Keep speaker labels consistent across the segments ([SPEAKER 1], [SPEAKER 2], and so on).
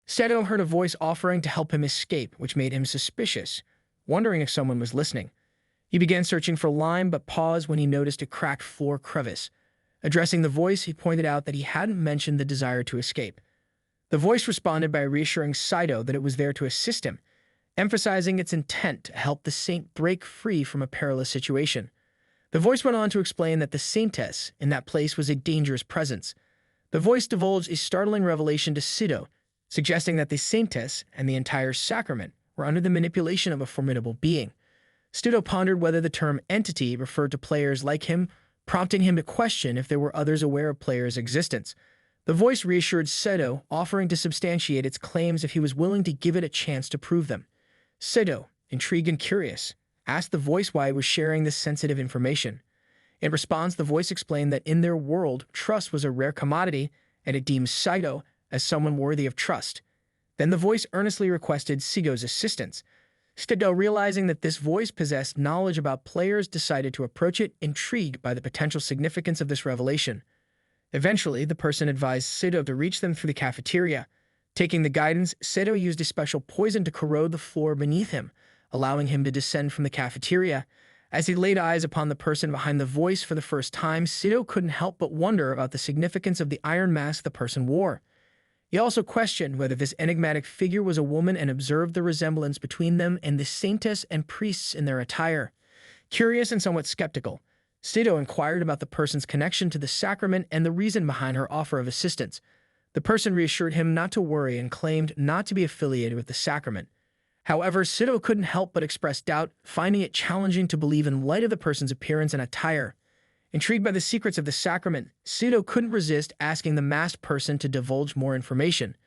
[SPEAKER 1] Sido heard a voice offering to help him escape, which made him suspicious, wondering if someone was listening. He began searching for lime, but paused when he noticed a cracked floor crevice. Addressing the voice, he pointed out that he hadn't mentioned the desire to escape. The voice responded by reassuring Sido that it was there to assist him, emphasizing its intent to help the saint break free from a perilous situation. The voice went on to explain that the saintess in that place was a dangerous presence. The voice divulged a startling revelation to Sido, suggesting that the saintess and the entire sacrament were under the manipulation of a formidable being. Sido pondered whether the term entity referred to players like him, prompting him to question if there were others aware of players' existence. The voice reassured Sido, offering to substantiate its claims if he was willing to give it a chance to prove them. Sido, intrigued and curious, asked the voice why it was sharing this sensitive information. In response, the voice explained that in their world, trust was a rare commodity, and it deemed Sido as someone worthy of trust. Then the voice earnestly requested Sido's assistance. Sido, realizing that this voice possessed knowledge about players, decided to approach it, intrigued by the potential significance of this revelation. Eventually, the person advised Sido to reach them through the cafeteria. Taking the guidance, Sido used a special poison to corrode the floor beneath him, allowing him to descend from the cafeteria. As he laid eyes upon the person behind the voice for the first time, Sido couldn't help but wonder about the significance of the iron mask the person wore. He also questioned whether this enigmatic figure was a woman and observed the resemblance between them and the saintess and priests in their attire. Curious and somewhat skeptical, Sido inquired about the person's connection to the sacrament and the reason behind her offer of assistance. The person reassured him not to worry and claimed not to be affiliated with the sacrament. However, Sido couldn't help but express doubt, finding it challenging to believe in light of the person's appearance and attire. Intrigued by the secrets of the sacrament, Sido couldn't resist asking the masked person to divulge more information.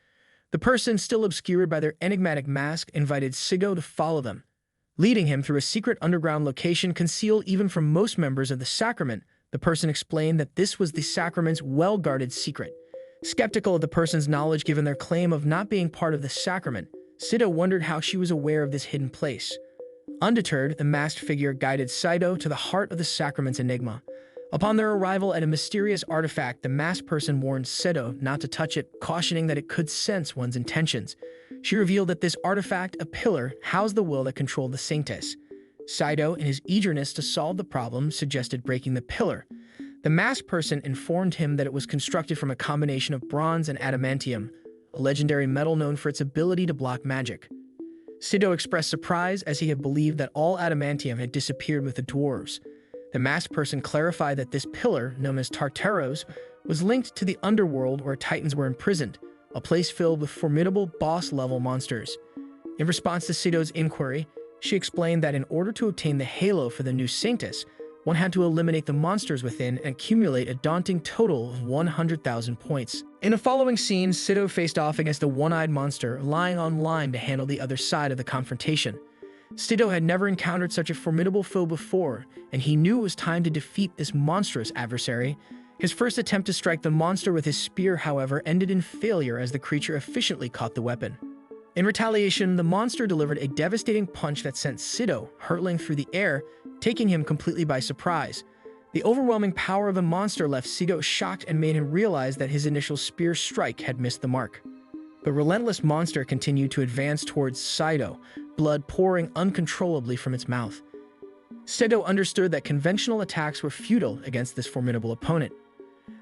[SPEAKER 1] The person, still obscured by their enigmatic mask, invited Sido to follow them. Leading him through a secret underground location concealed even from most members of the sacrament, the person explained that this was the sacrament's well-guarded secret. Skeptical of the person's knowledge given their claim of not being part of the sacrament, Sido wondered how she was aware of this hidden place. Undeterred, the masked figure guided Sido to the heart of the sacrament's enigma. Upon their arrival at a mysterious artifact, the masked person warned Sido not to touch it, cautioning that it could sense one's intentions. She revealed that this artifact, a pillar, housed the will that controlled the saintess. Sido, in his eagerness to solve the problem, suggested breaking the pillar. The masked person informed him that it was constructed from a combination of bronze and adamantium, a legendary metal known for its ability to block magic. Sido expressed surprise as he had believed that all adamantium had disappeared with the dwarves. The masked person clarified that this pillar, known as Tartaros, was linked to the underworld where titans were imprisoned, a place filled with formidable boss-level monsters. In response to Sido's inquiry, she explained that in order to obtain the halo for the new saintess, one had to eliminate the monsters within and accumulate a daunting total of 100,000 points. In the following scene, Sido faced off against a one-eyed monster lying on line to handle the other side of the confrontation. Sido had never encountered such a formidable foe before, and he knew it was time to defeat this monstrous adversary. His first attempt to strike the monster with his spear, however, ended in failure as the creature efficiently caught the weapon. In retaliation, the monster delivered a devastating punch that sent Sido hurtling through the air, taking him completely by surprise. The overwhelming power of the monster left Sido shocked and made him realize that his initial spear strike had missed the mark. The relentless monster continued to advance towards Sido, blood pouring uncontrollably from its mouth. Sido understood that conventional attacks were futile against this formidable opponent.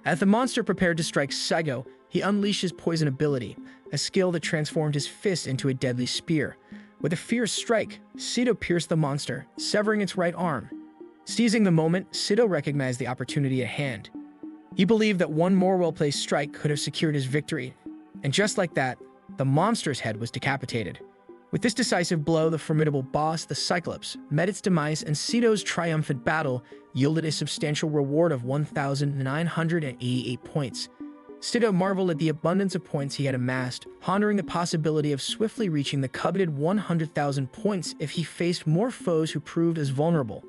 [SPEAKER 1] As the monster prepared to strike Sido, he unleashed his poison ability, a skill that transformed his fist into a deadly spear. With a fierce strike, Sido pierced the monster, severing its right arm. Seizing the moment, Sido recognized the opportunity at hand. He believed that one more well-placed strike could have secured his victory, and just like that, the monster's head was decapitated. With this decisive blow, the formidable boss, the Cyclops, met its demise, and Sido's triumphant battle yielded a substantial reward of 1,988 points. Sido marveled at the abundance of points he had amassed, pondering the possibility of swiftly reaching the coveted 100,000 points if he faced more foes who proved as vulnerable.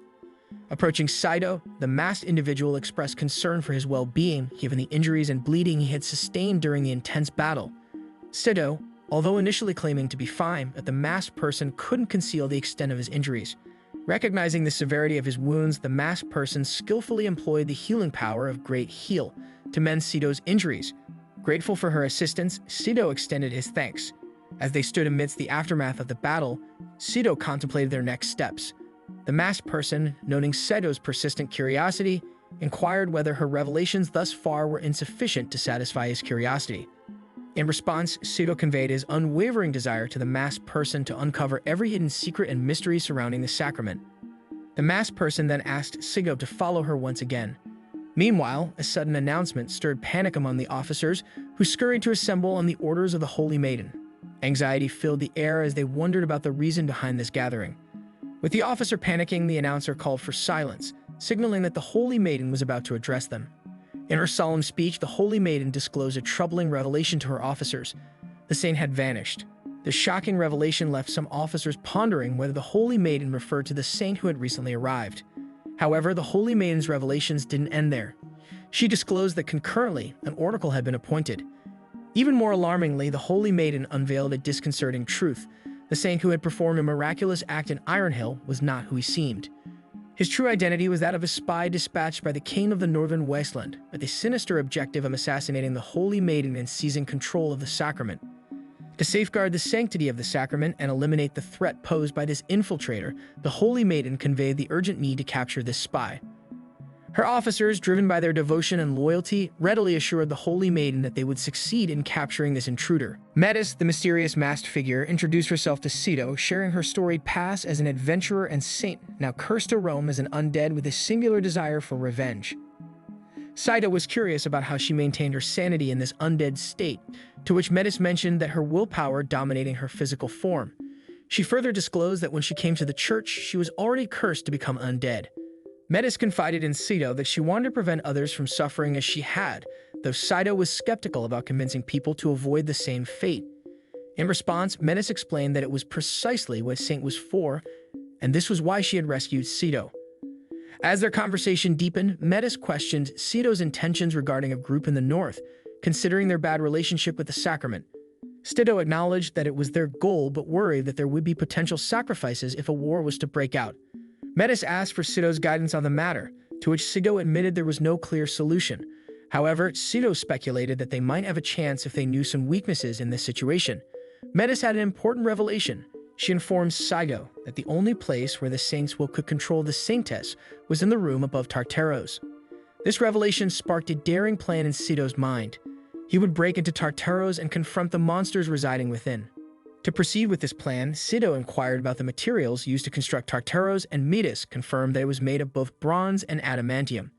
[SPEAKER 1] Approaching Sido, the masked individual expressed concern for his well-being, given the injuries and bleeding he had sustained during the intense battle. Sido, although initially claiming to be fine, but the masked person couldn't conceal the extent of his injuries. Recognizing the severity of his wounds, the masked person skillfully employed the healing power of Great Heal to mend Sido's injuries. Grateful for her assistance, Sido extended his thanks, As they stood amidst the aftermath of the battle, Sido contemplated their next steps. The masked person, noting Sido's persistent curiosity, inquired whether her revelations thus far were insufficient to satisfy his curiosity. In response, Sido conveyed his unwavering desire to the masked person to uncover every hidden secret and mystery surrounding the sacrament. The masked person then asked Sido to follow her once again. Meanwhile, a sudden announcement stirred panic among the officers, who scurried to assemble on the orders of the Holy Maiden. Anxiety filled the air as they wondered about the reason behind this gathering. With the officer panicking, the announcer called for silence, signaling that the Holy Maiden was about to address them. In her solemn speech, the Holy Maiden disclosed a troubling revelation to her officers. The saint had vanished. The shocking revelation left some officers pondering whether the Holy Maiden referred to the saint who had recently arrived. However, the Holy Maiden's revelations didn't end there. She disclosed that concurrently, an oracle had been appointed. Even more alarmingly, the Holy Maiden unveiled a disconcerting truth. The saint who had performed a miraculous act in Iron Hill was not who he seemed. His true identity was that of a spy dispatched by the king of the northern wasteland, with the sinister objective of assassinating the Holy Maiden and seizing control of the sacrament. To safeguard the sanctity of the sacrament and eliminate the threat posed by this infiltrator, the Holy Maiden conveyed the urgent need to capture this spy. Her officers, driven by their devotion and loyalty, readily assured the Holy Maiden that they would succeed in capturing this intruder. Metis, the mysterious masked figure, introduced herself to Sido, sharing her storied past as an adventurer and saint, now cursed to roam as an undead with a singular desire for revenge. Sido was curious about how she maintained her sanity in this undead state, to which Metis mentioned that her willpower dominating her physical form. She further disclosed that when she came to the church, she was already cursed to become undead. Metis confided in Sido that she wanted to prevent others from suffering as she had, though Sido was skeptical about convincing people to avoid the same fate. In response, Metis explained that it was precisely what Saint was for, and this was why she had rescued Sido. As their conversation deepened, Metis questioned Sido's intentions regarding a group in the north, considering their bad relationship with the sacrament. Sido acknowledged that it was their goal, but worried that there would be potential sacrifices if a war was to break out. Metis asked for Sido's guidance on the matter, to which Sido admitted there was no clear solution. However, Sido speculated that they might have a chance if they knew some weaknesses in this situation. Metis had an important revelation. She informed Sido that the only place where the saint's will could control the saintess was in the room above Tartaros. This revelation sparked a daring plan in Sido's mind. He would break into Tartaros and confront the monsters residing within. To proceed with this plan, Sido inquired about the materials used to construct Tartaros, and Metis confirmed that it was made of both bronze and adamantium.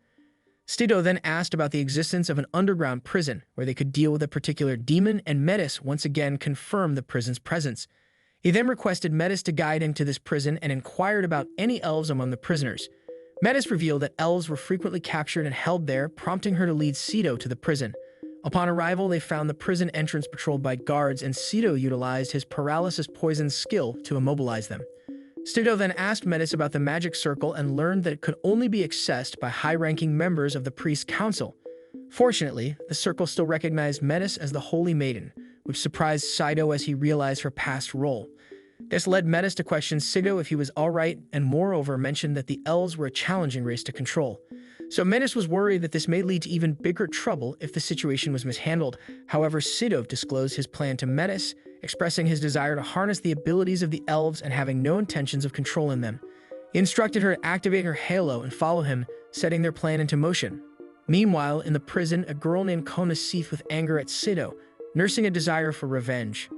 [SPEAKER 1] Sido then asked about the existence of an underground prison where they could deal with a particular demon, and Metis once again confirmed the prison's presence. He then requested Metis to guide him to this prison and inquired about any elves among the prisoners. Metis revealed that elves were frequently captured and held there, prompting her to lead Sido to the prison. Upon arrival, they found the prison entrance patrolled by guards, and Sido utilized his paralysis poison skill to immobilize them. Sido then asked Metis about the magic circle and learned that it could only be accessed by high-ranking members of the priest's council. Fortunately, the circle still recognized Metis as the Holy Maiden, which surprised Sido as he realized her past role. This led Metis to question Sido if he was alright, and moreover mentioned that the elves were a challenging race to control. So Metis was worried that this may lead to even bigger trouble if the situation was mishandled. However, Sido disclosed his plan to Metis, expressing his desire to harness the abilities of the elves and having no intentions of controlling them. He instructed her to activate her halo and follow him, setting their plan into motion. Meanwhile, in the prison, a girl named Kona seethed with anger at Sido, nursing a desire for revenge.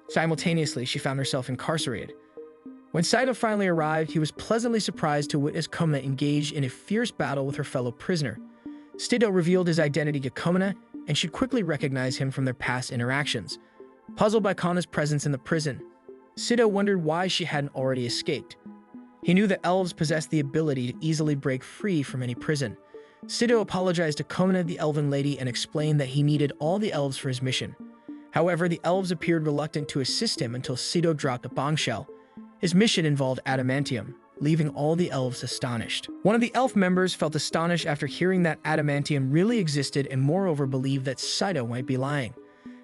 [SPEAKER 1] Simultaneously, she found herself incarcerated. When Sido finally arrived, he was pleasantly surprised to witness Kona engaged in a fierce battle with her fellow prisoner. Sido revealed his identity to Kona, and she'd quickly recognize him from their past interactions. Puzzled by Kona's presence in the prison, Sido wondered why she hadn't already escaped. He knew that elves possessed the ability to easily break free from any prison. Sido apologized to Kona, the elven lady, and explained that he needed all the elves for his mission. However, the elves appeared reluctant to assist him until Sido dropped a bombshell. His mission involved adamantium, leaving all the elves astonished. One of the elf members felt astonished after hearing that adamantium really existed and moreover believed that Sido might be lying.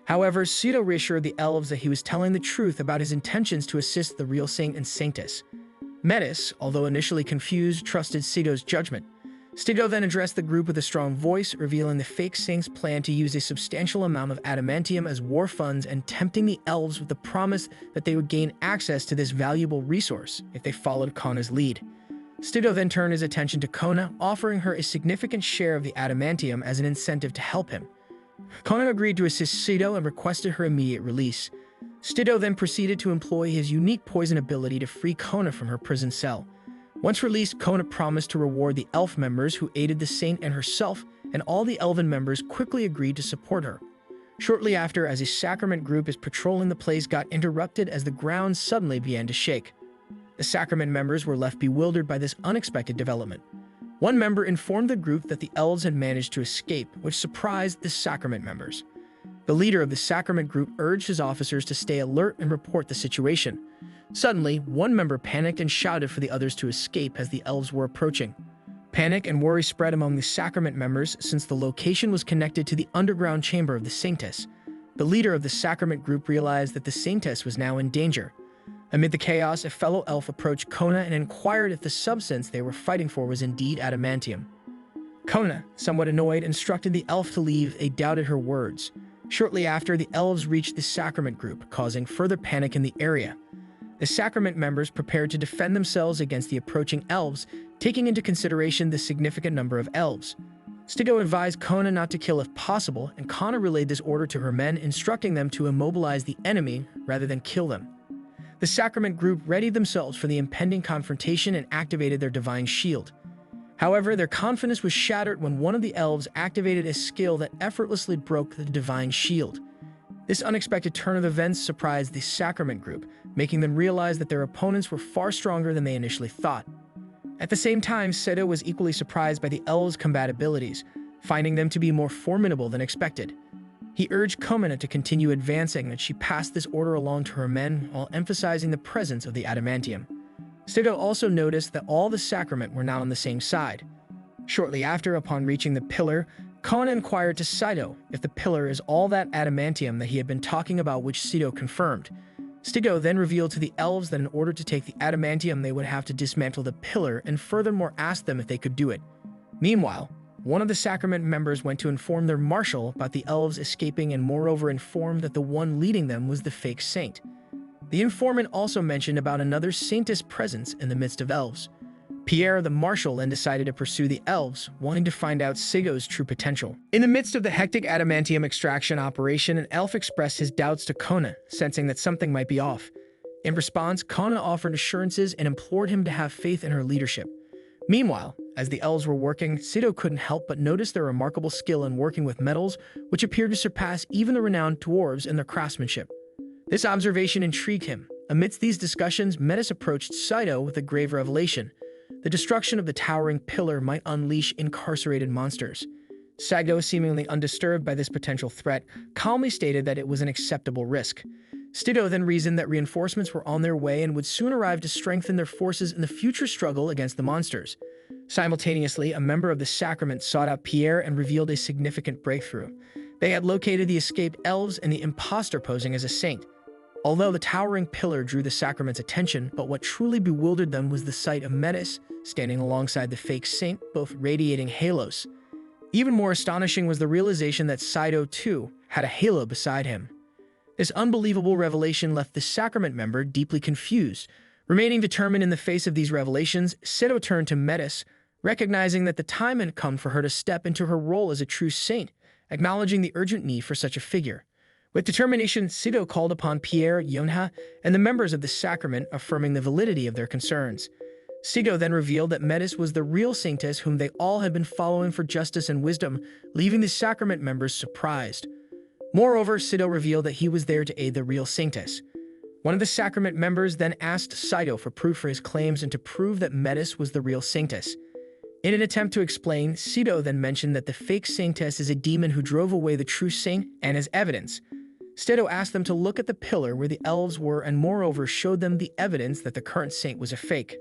[SPEAKER 1] However, Sido reassured the elves that he was telling the truth about his intentions to assist the real saint and saintess. Metis, although initially confused, trusted Sido's judgment. Sido then addressed the group with a strong voice, revealing the fake saint's plan to use a substantial amount of adamantium as war funds and tempting the elves with the promise that they would gain access to this valuable resource if they followed Kona's lead. Sido then turned his attention to Kona, offering her a significant share of the adamantium as an incentive to help him. Kona agreed to assist Sido and requested her immediate release. Sido then proceeded to employ his unique poison ability to free Kona from her prison cell. Once released, Kona promised to reward the elf members who aided the saint and herself, and all the elven members quickly agreed to support her. Shortly after, as a sacrament group is patrolling, the place got interrupted as the ground suddenly began to shake. The sacrament members were left bewildered by this unexpected development. One member informed the group that the elves had managed to escape, which surprised the sacrament members. The leader of the sacrament group urged his officers to stay alert and report the situation. Suddenly, one member panicked and shouted for the others to escape as the elves were approaching. Panic and worry spread among the sacrament members since the location was connected to the underground chamber of the saintess. The leader of the sacrament group realized that the saintess was now in danger. Amid the chaos, a fellow elf approached Kona and inquired if the substance they were fighting for was indeed adamantium. Kona, somewhat annoyed, instructed the elf to leave. They doubted her words. Shortly after, the elves reached the sacrament group, causing further panic in the area. The sacrament members prepared to defend themselves against the approaching elves, taking into consideration the significant number of elves. Sido advised Kona not to kill if possible, and Kona relayed this order to her men, instructing them to immobilize the enemy rather than kill them. The sacrament group readied themselves for the impending confrontation and activated their divine shield. However, their confidence was shattered when one of the elves activated a skill that effortlessly broke the divine shield. This unexpected turn of events surprised the sacrament group, making them realize that their opponents were far stronger than they initially thought. At the same time, Sido was equally surprised by the elves' combat abilities, finding them to be more formidable than expected. He urged Kona to continue advancing, and she passed this order along to her men while emphasizing the presence of the adamantium. Sido also noticed that all the sacrament were now on the same side. Shortly after, upon reaching the pillar, Kona inquired to Sido if the pillar is all that adamantium that he had been talking about, which Sido confirmed. Sido then revealed to the elves that in order to take the adamantium, they would have to dismantle the pillar, and furthermore asked them if they could do it. Meanwhile, one of the sacrament members went to inform their marshal about the elves escaping and moreover informed that the one leading them was the fake saint. The informant also mentioned about another saintess presence in the midst of elves. Pierre, the marshal, then decided to pursue the elves, wanting to find out Sido's true potential. In the midst of the hectic adamantium extraction operation, an elf expressed his doubts to Kona, sensing that something might be off. In response, Kona offered assurances and implored him to have faith in her leadership. Meanwhile, as the elves were working, Sido couldn't help but notice their remarkable skill in working with metals, which appeared to surpass even the renowned dwarves in their craftsmanship. This observation intrigued him. Amidst these discussions, Metis approached Sido with a grave revelation. The destruction of the towering pillar might unleash incarcerated monsters. Sido, seemingly undisturbed by this potential threat, calmly stated that it was an acceptable risk. Sido then reasoned that reinforcements were on their way and would soon arrive to strengthen their forces in the future struggle against the monsters. Simultaneously, a member of the sacrament sought out Pierre and revealed a significant breakthrough. They had located the escaped elves and the imposter posing as a saint. Although the towering pillar drew the sacrament's attention, but what truly bewildered them was the sight of Metis standing alongside the fake saint, both radiating halos. Even more astonishing was the realization that Sido, too, had a halo beside him. This unbelievable revelation left the sacrament member deeply confused. Remaining determined in the face of these revelations, Sido turned to Metis, recognizing that the time had come for her to step into her role as a true saint, acknowledging the urgent need for such a figure. With determination, Sido called upon Pierre, Yonha, and the members of the sacrament, affirming the validity of their concerns. Sido then revealed that Metis was the real saintess whom they all had been following for justice and wisdom, leaving the sacrament members surprised. Moreover, Sido revealed that he was there to aid the real saintess. One of the sacrament members then asked Sido for proof for his claims and to prove that Metis was the real saintess. In an attempt to explain, Sido then mentioned that the fake saintess is a demon who drove away the true saint, and as evidence, Sido asked them to look at the pillar where the elves were and moreover showed them the evidence that the current saint was a fake.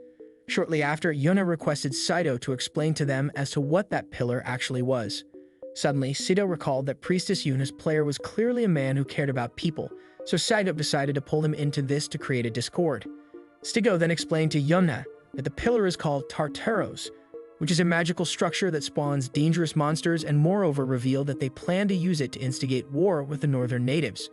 [SPEAKER 1] Shortly after, Yona requested Sido to explain to them as to what that pillar actually was. Suddenly, Sido recalled that Priestess Yuna's player was clearly a man who cared about people, so Sido decided to pull him into this to create a discord. Sido then explained to Yona that the pillar is called Tartaros, which is a magical structure that spawns dangerous monsters and moreover revealed that they plan to use it to instigate war with the northern natives.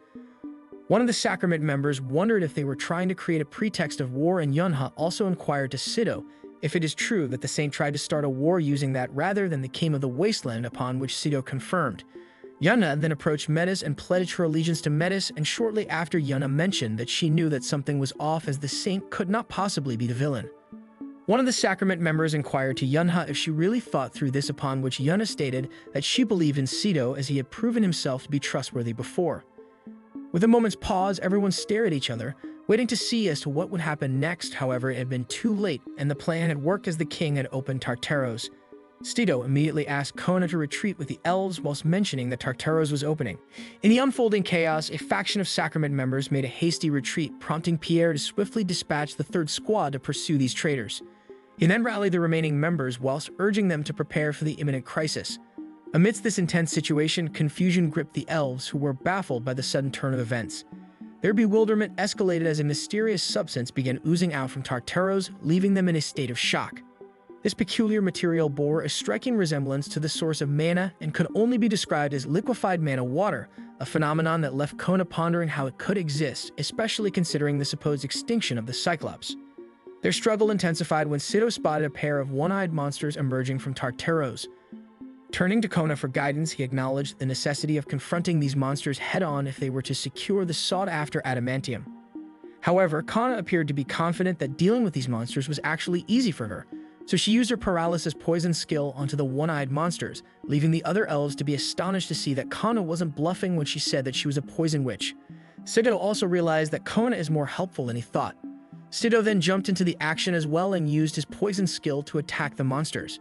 [SPEAKER 1] One of the sacrament members wondered if they were trying to create a pretext of war, and Yunha also inquired to Sido if it is true that the saint tried to start a war using that rather than the king of the wasteland, upon which Sido confirmed. Yunha then approached Metis and pledged her allegiance to Metis, and shortly after Yunha mentioned that she knew that something was off as the saint could not possibly be the villain. One of the sacrament members inquired to Yunha if she really thought through this, upon which Yunha stated that she believed in Sido as he had proven himself to be trustworthy before. With a moment's pause, everyone stared at each other, waiting to see as to what would happen next. However, it had been too late, and the plan had worked as the king had opened Tartaros. Sido immediately asked Kona to retreat with the elves whilst mentioning that Tartaros was opening. In the unfolding chaos, a faction of sacrament members made a hasty retreat, prompting Pierre to swiftly dispatch the third squad to pursue these traitors. He then rallied the remaining members whilst urging them to prepare for the imminent crisis. Amidst this intense situation, confusion gripped the elves, who were baffled by the sudden turn of events. Their bewilderment escalated as a mysterious substance began oozing out from Tartaros, leaving them in a state of shock. This peculiar material bore a striking resemblance to the source of mana and could only be described as liquefied mana water, a phenomenon that left Kona pondering how it could exist, especially considering the supposed extinction of the Cyclops. Their struggle intensified when Sido spotted a pair of one-eyed monsters emerging from Tartaros. Turning to Kona for guidance, he acknowledged the necessity of confronting these monsters head-on if they were to secure the sought-after adamantium. However, Kona appeared to be confident that dealing with these monsters was actually easy for her, so she used her paralysis poison skill onto the one-eyed monsters, leaving the other elves to be astonished to see that Kona wasn't bluffing when she said that she was a poison witch. Sido also realized that Kona is more helpful than he thought. Sido then jumped into the action as well and used his poison skill to attack the monsters.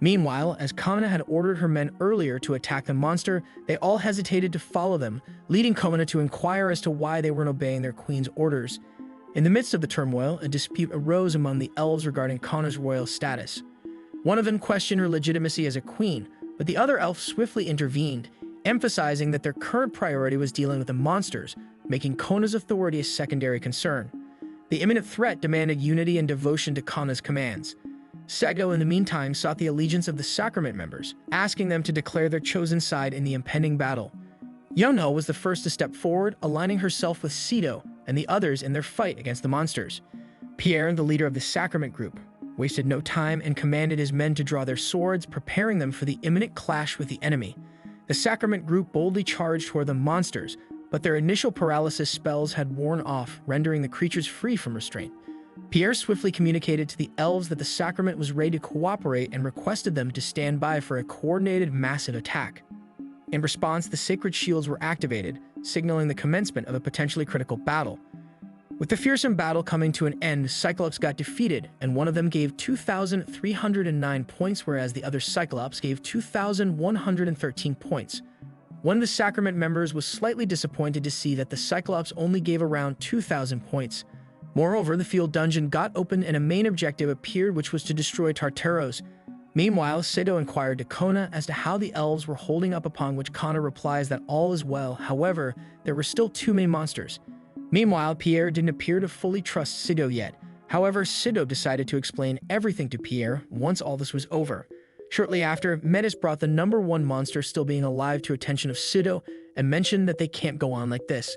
[SPEAKER 1] Meanwhile, as Kona had ordered her men earlier to attack the monster, they all hesitated to follow them, leading Kona to inquire as to why they weren't obeying their queen's orders. In the midst of the turmoil, a dispute arose among the elves regarding Kona's royal status. One of them questioned her legitimacy as a queen, but the other elf swiftly intervened, emphasizing that their current priority was dealing with the monsters, making Kona's authority a secondary concern. The imminent threat demanded unity and devotion to Kona's commands. Sido, in the meantime, sought the allegiance of the sacrament members, asking them to declare their chosen side in the impending battle. Yono was the first to step forward, aligning herself with Sido and the others in their fight against the monsters. Pierre, the leader of the sacrament group, wasted no time and commanded his men to draw their swords, preparing them for the imminent clash with the enemy. The sacrament group boldly charged toward the monsters, but their initial paralysis spells had worn off, rendering the creatures free from restraint. Pierre swiftly communicated to the elves that the sacrament was ready to cooperate and requested them to stand by for a coordinated massive attack. In response, the sacred shields were activated, signaling the commencement of a potentially critical battle. With the fearsome battle coming to an end, Cyclops got defeated, and one of them gave 2,309 points, whereas the other Cyclops gave 2,113 points. One of the sacrament members was slightly disappointed to see that the Cyclops only gave around 2,000 points. Moreover, the field dungeon got opened and a main objective appeared, which was to destroy Tartaros. Meanwhile, Sido inquired to Kona as to how the elves were holding up, upon which Kona replies that all is well. However, there were still two main monsters. Meanwhile, Pierre didn't appear to fully trust Sido yet. However, Sido decided to explain everything to Pierre once all this was over. Shortly after, Metis brought the number one monster still being alive to attention of Sido and mentioned that they can't go on like this.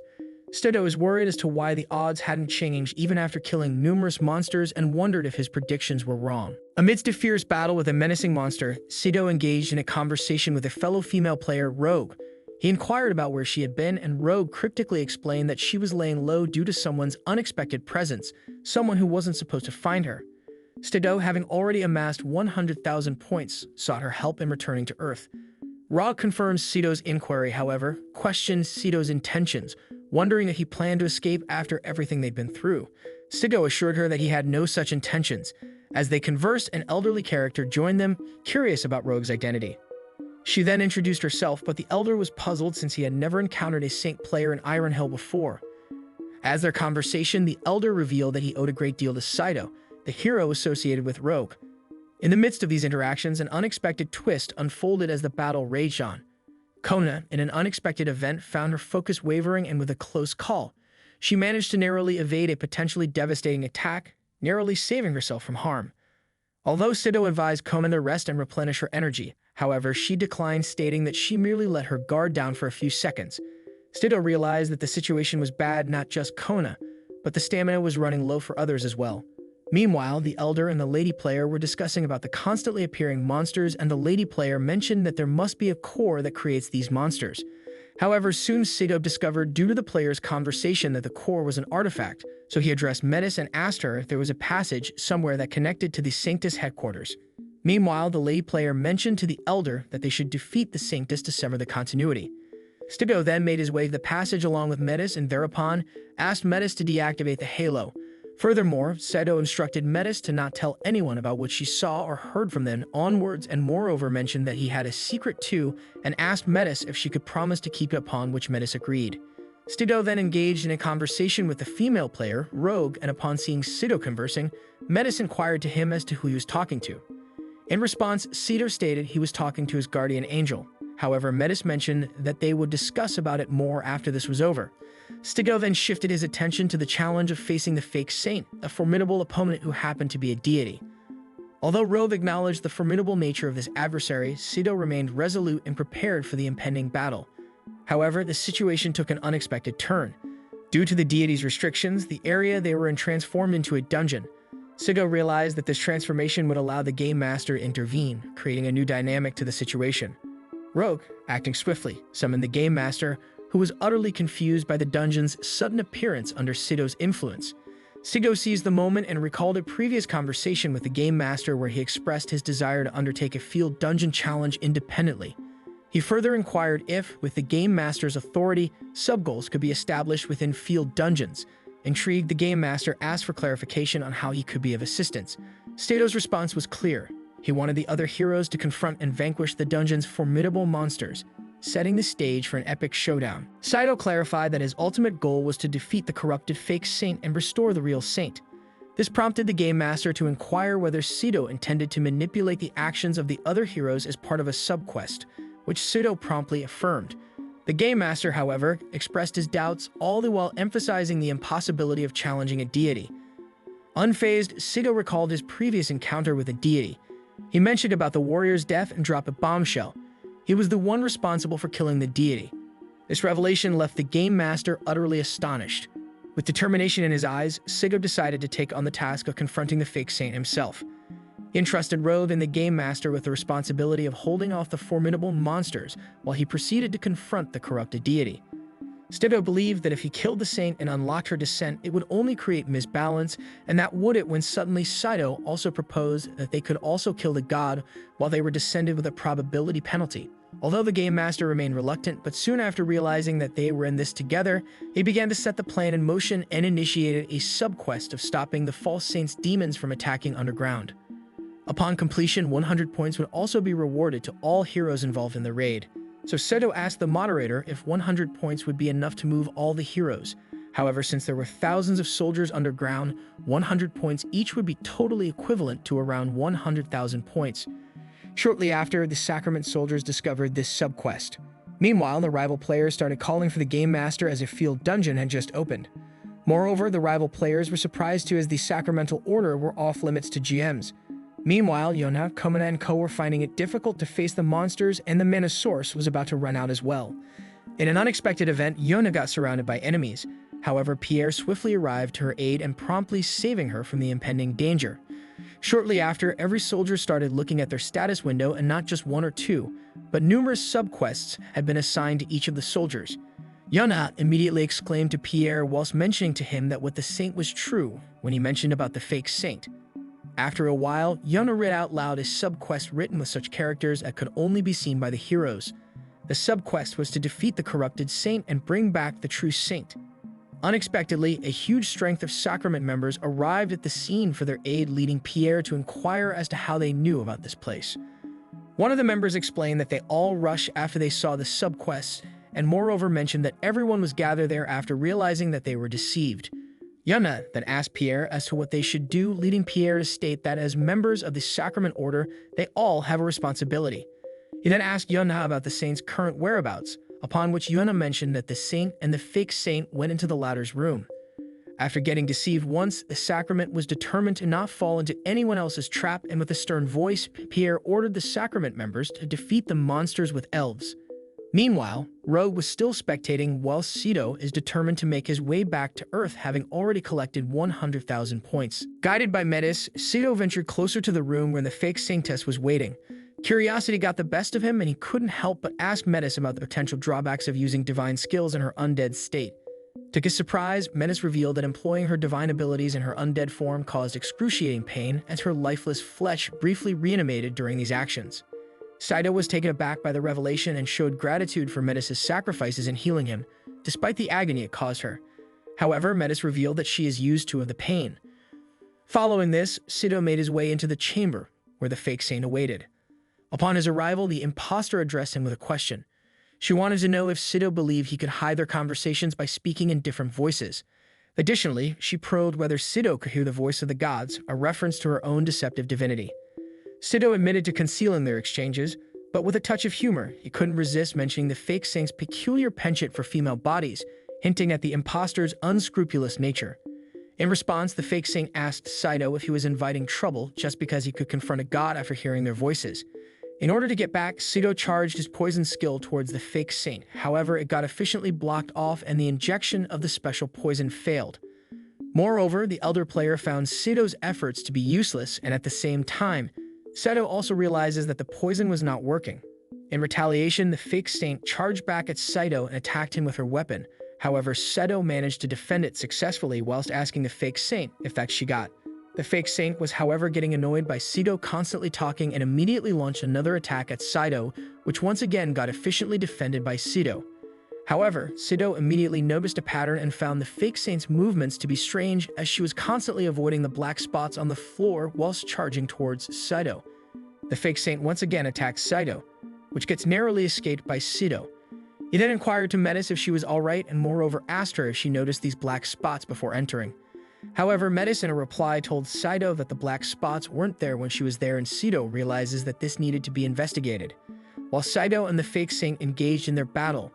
[SPEAKER 1] Sido is worried as to why the odds hadn't changed even after killing numerous monsters and wondered if his predictions were wrong. Amidst a fierce battle with a menacing monster, Sido engaged in a conversation with a fellow female player, Rogue. He inquired about where she had been, and Rogue cryptically explained that she was laying low due to someone's unexpected presence, someone who wasn't supposed to find her. Sido, having already amassed 100,000 points, sought her help in returning to Earth. Rogue confirms Sido's inquiry, however, questioned Sido's intentions, wondering if he planned to escape after everything they'd been through. Sido assured her that he had no such intentions. As they conversed, an elderly character joined them, curious about Rogue's identity. She then introduced herself, but the elder was puzzled since he had never encountered a Saint player in Iron Hill before. As their conversation, the elder revealed that he owed a great deal to Sido, the hero associated with Rogue. In the midst of these interactions, an unexpected twist unfolded as the battle raged on. Kona, in an unexpected event, found her focus wavering, and with a close call, she managed to narrowly evade a potentially devastating attack, narrowly saving herself from harm. Although Sido advised Koman to rest and replenish her energy, however, she declined, stating that she merely let her guard down for a few seconds. Sido realized that the situation was bad, not just Kona, but the stamina was running low for others as well. Meanwhile, the elder and the lady player were discussing about the constantly appearing monsters, and the lady player mentioned that there must be a core that creates these monsters. However, soon Sido discovered due to the player's conversation that the core was an artifact, so he addressed Metis and asked her if there was a passage somewhere that connected to the Sanctus headquarters. Meanwhile, the lady player mentioned to the elder that they should defeat the Sanctus to sever the continuity. Sido then made his way to the passage along with Metis and thereupon asked Metis to deactivate the halo. Furthermore, Sido instructed Metis to not tell anyone about what she saw or heard from then onwards, and moreover mentioned that he had a secret too and asked Metis if she could promise to keep it, upon which Metis agreed. Sido then engaged in a conversation with the female player, Rogue, and upon seeing Sido conversing, Metis inquired to him as to who he was talking to. In response, Sido stated he was talking to his guardian angel. However, Metis mentioned that they would discuss about it more after this was over. Sido then shifted his attention to the challenge of facing the fake saint, a formidable opponent who happened to be a deity. Although Rogue acknowledged the formidable nature of this adversary, Sido remained resolute and prepared for the impending battle. However, the situation took an unexpected turn. Due to the deity's restrictions, the area they were in transformed into a dungeon. Sido realized that this transformation would allow the game master to intervene, creating a new dynamic to the situation. Rogue, acting swiftly, summoned the game master, who was utterly confused by the dungeon's sudden appearance under Sido's influence. Sido seized the moment and recalled a previous conversation with the game master where he expressed his desire to undertake a field dungeon challenge independently. He further inquired if, with the game master's authority, sub-goals could be established within field dungeons. Intrigued, the game master asked for clarification on how he could be of assistance. Sido's response was clear. He wanted the other heroes to confront and vanquish the dungeon's formidable monsters, setting the stage for an epic showdown. Sido clarified that his ultimate goal was to defeat the corrupted fake saint and restore the real saint. This prompted the game master to inquire whether Sido intended to manipulate the actions of the other heroes as part of a sub-quest, which Sido promptly affirmed. The game master, however, expressed his doubts, all the while emphasizing the impossibility of challenging a deity. Unfazed, Sido recalled his previous encounter with a deity. He mentioned about the warrior's death and dropped a bombshell. He was the one responsible for killing the deity. This revelation left the game master utterly astonished. With determination in his eyes, Sido decided to take on the task of confronting the fake saint himself. He entrusted Rogue and the game master with the responsibility of holding off the formidable monsters while he proceeded to confront the corrupted deity. Sido believed that if he killed the saint and unlocked her descent, it would only create misbalance, and that would it when suddenly Sido also proposed that they could also kill the god while they were descended with a probability penalty. Although the game master remained reluctant, but soon after realizing that they were in this together, he began to set the plan in motion and initiated a sub-quest of stopping the false saint's demons from attacking underground. Upon completion, 100 points would also be rewarded to all heroes involved in the raid. So Sido asked the moderator if 100 points would be enough to move all the heroes. However, since there were thousands of soldiers underground, 100 points each would be totally equivalent to around 100,000 points. Shortly after, the Sacrament soldiers discovered this sub-quest. Meanwhile, the rival players started calling for the game master as a field dungeon had just opened. Moreover, the rival players were surprised too, as the Sacramental Order were off-limits to GMs. Meanwhile, Yona, Komana, and Co. were finding it difficult to face the monsters, and the mana source was about to run out as well. In an unexpected event, Yona got surrounded by enemies. However, Pierre swiftly arrived to her aid and promptly saving her from the impending danger. Shortly after, every soldier started looking at their status window, and not just one or two, but numerous sub-quests had been assigned to each of the soldiers. Yona immediately exclaimed to Pierre whilst mentioning to him that what the saint was true when he mentioned about the fake saint. After a while, Yona read out loud a sub-quest written with such characters that could only be seen by the heroes. The sub-quest was to defeat the corrupted saint and bring back the true saint. Unexpectedly, a huge strength of Sacrament members arrived at the scene for their aid, leading Pierre to inquire as to how they knew about this place. One of the members explained that they all rushed after they saw the sub-quests, and moreover mentioned that everyone was gathered there after realizing that they were deceived. Yuna then asked Pierre as to what they should do, leading Pierre to state that as members of the Sacrament Order, they all have a responsibility. He then asked Yuna about the saint's current whereabouts, upon which Yuna mentioned that the saint and the fake saint went into the latter's room. After getting deceived once, the sacrament was determined to not fall into anyone else's trap, and with a stern voice, Pierre ordered the sacrament members to defeat the monsters with elves. Meanwhile, Rogue was still spectating while Sido is determined to make his way back to Earth, having already collected 100,000 points. Guided by Metis, Sido ventured closer to the room where the fake Saintess was waiting. Curiosity got the best of him, and he couldn't help but ask Metis about the potential drawbacks of using divine skills in her undead state. To his surprise, Metis revealed that employing her divine abilities in her undead form caused excruciating pain, as her lifeless flesh briefly reanimated during these actions. Sido was taken aback by the revelation and showed gratitude for Metis' sacrifices in healing him, despite the agony it caused her. However, Metis revealed that she is used to the pain. Following this, Sido made his way into the chamber where the fake saint awaited. Upon his arrival, the imposter addressed him with a question. She wanted to know if Sido believed he could hide their conversations by speaking in different voices. Additionally, she probed whether Sido could hear the voice of the gods, a reference to her own deceptive divinity. Sido admitted to concealing their exchanges, but with a touch of humor, he couldn't resist mentioning the fake saint's peculiar penchant for female bodies, hinting at the imposter's unscrupulous nature. In response, the fake saint asked Sido if he was inviting trouble just because he could confront a god after hearing their voices. In order to get back, Sido charged his poison skill towards the fake saint. However, it got efficiently blocked off and the injection of the special poison failed. Moreover, the elder player found Sido's efforts to be useless, and at the same time, Sido also realizes that the poison was not working. In retaliation, the fake saint charged back at Sido and attacked him with her weapon. However, Sido managed to defend it successfully whilst asking the fake saint if that she got. The fake saint was, however, getting annoyed by Sido constantly talking and immediately launched another attack at Sido, which once again got efficiently defended by Sido. However, Sido immediately noticed a pattern and found the fake saint's movements to be strange, as she was constantly avoiding the black spots on the floor whilst charging towards Sido. The fake saint once again attacked Sido, which gets narrowly escaped by Sido. He then inquired to Metis if she was alright and moreover asked her if she noticed these black spots before entering. However, Metis in a reply told Sido that the black spots weren't there when she was there, and Sido realizes that this needed to be investigated. While Sido and the fake saint engaged in their battle,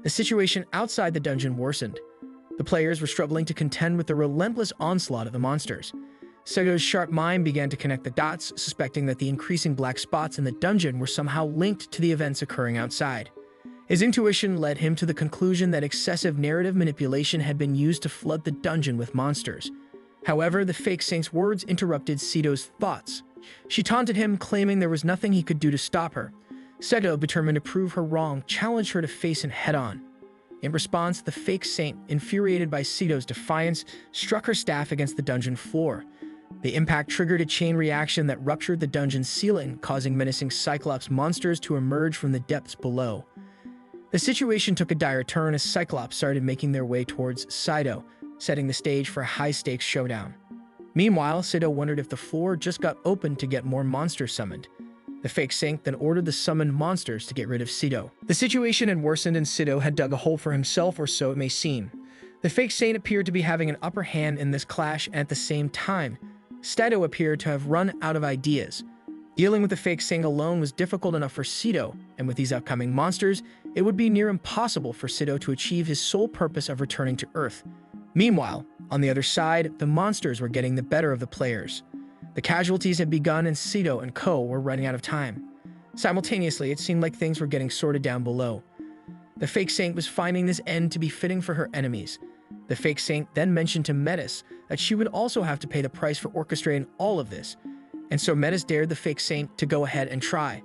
[SPEAKER 1] the situation outside the dungeon worsened. The players were struggling to contend with the relentless onslaught of the monsters. Sido's sharp mind began to connect the dots, suspecting that the increasing black spots in the dungeon were somehow linked to the events occurring outside. His intuition led him to the conclusion that excessive narrative manipulation had been used to flood the dungeon with monsters. However, the fake saint's words interrupted Sido's thoughts. She taunted him, claiming there was nothing he could do to stop her. Sido, determined to prove her wrong, challenged her to face him head-on. In response, the fake saint, infuriated by Sido's defiance, struck her staff against the dungeon floor. The impact triggered a chain reaction that ruptured the dungeon's ceiling, causing menacing Cyclops monsters to emerge from the depths below. The situation took a dire turn as Cyclops started making their way towards Sido, setting the stage for a high-stakes showdown. Meanwhile, Sido wondered if the floor just got opened to get more monsters summoned. The fake saint then ordered the summoned monsters to get rid of Sido. The situation had worsened and Sido had dug a hole for himself, or so it may seem. The fake saint appeared to be having an upper hand in this clash, and at the same time, Sido appeared to have run out of ideas. Dealing with the fake saint alone was difficult enough for Sido, and with these upcoming monsters, it would be near impossible for Sido to achieve his sole purpose of returning to Earth. Meanwhile, on the other side, the monsters were getting the better of the players. The casualties had begun and Sido and co were running out of time. Simultaneously, it seemed like things were getting sorted down below. The fake saint was finding this end to be fitting for her enemies. The fake saint then mentioned to Metis that she would also have to pay the price for orchestrating all of this, and so Metis dared the fake saint to go ahead and try.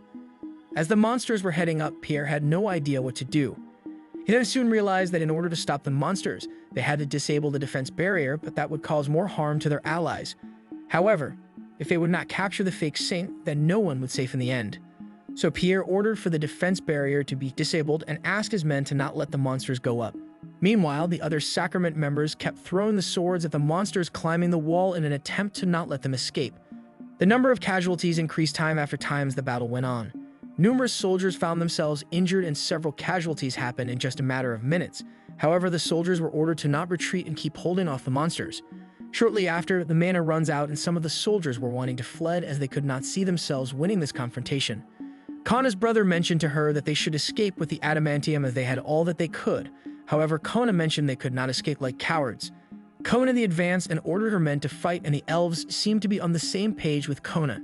[SPEAKER 1] As the monsters were heading up, Pierre had no idea what to do. He then soon realized that in order to stop the monsters, they had to disable the defense barrier, but that would cause more harm to their allies. However, if they would not capture the fake saint, then no one would save in the end. So Pierre ordered for the defense barrier to be disabled and asked his men to not let the monsters go up. Meanwhile, the other sacrament members kept throwing the swords at the monsters climbing the wall in an attempt to not let them escape. The number of casualties increased time after time as the battle went on. Numerous soldiers found themselves injured and several casualties happened in just a matter of minutes. However, the soldiers were ordered to not retreat and keep holding off the monsters. Shortly after, the mana runs out and some of the soldiers were wanting to fled as they could not see themselves winning this confrontation. Kana's brother mentioned to her that they should escape with the adamantium as they had all that they could. However, Kana mentioned they could not escape like cowards. Kona the advanced and ordered her men to fight, and the elves seemed to be on the same page with Kona.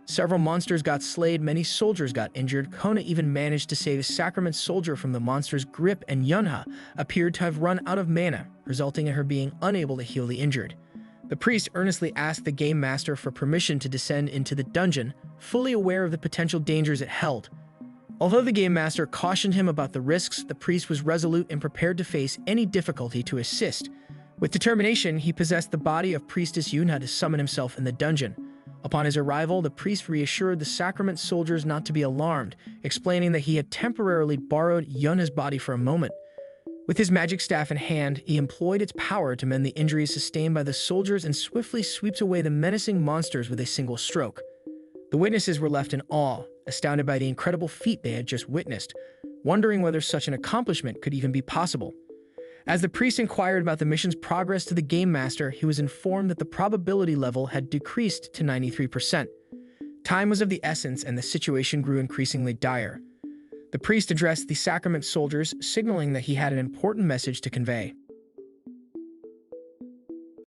[SPEAKER 1] Several monsters got slayed, many soldiers got injured. Kona even managed to save a sacrament soldier from the monster's grip, and Yunha appeared to have run out of mana, resulting in her being unable to heal the injured. The priest earnestly asked the game master for permission to descend into the dungeon, fully aware of the potential dangers it held. Although the game master cautioned him about the risks, the priest was resolute and prepared to face any difficulty to assist. With determination, he possessed the body of priestess Yunha to summon himself in the dungeon. Upon his arrival, the priest reassured the sacrament soldiers not to be alarmed, explaining that he had temporarily borrowed Yunha's body for a moment. With his magic staff in hand, he employed its power to mend the injuries sustained by the soldiers and swiftly sweeps away the menacing monsters with a single stroke. The witnesses were left in awe, astounded by the incredible feat they had just witnessed, wondering whether such an accomplishment could even be possible. As the priest inquired about the mission's progress to the game master, he was informed that the probability level had decreased to 93%. Time was of the essence, and the situation grew increasingly dire. The priest addressed the sacrament soldiers, signaling that he had an important message to convey.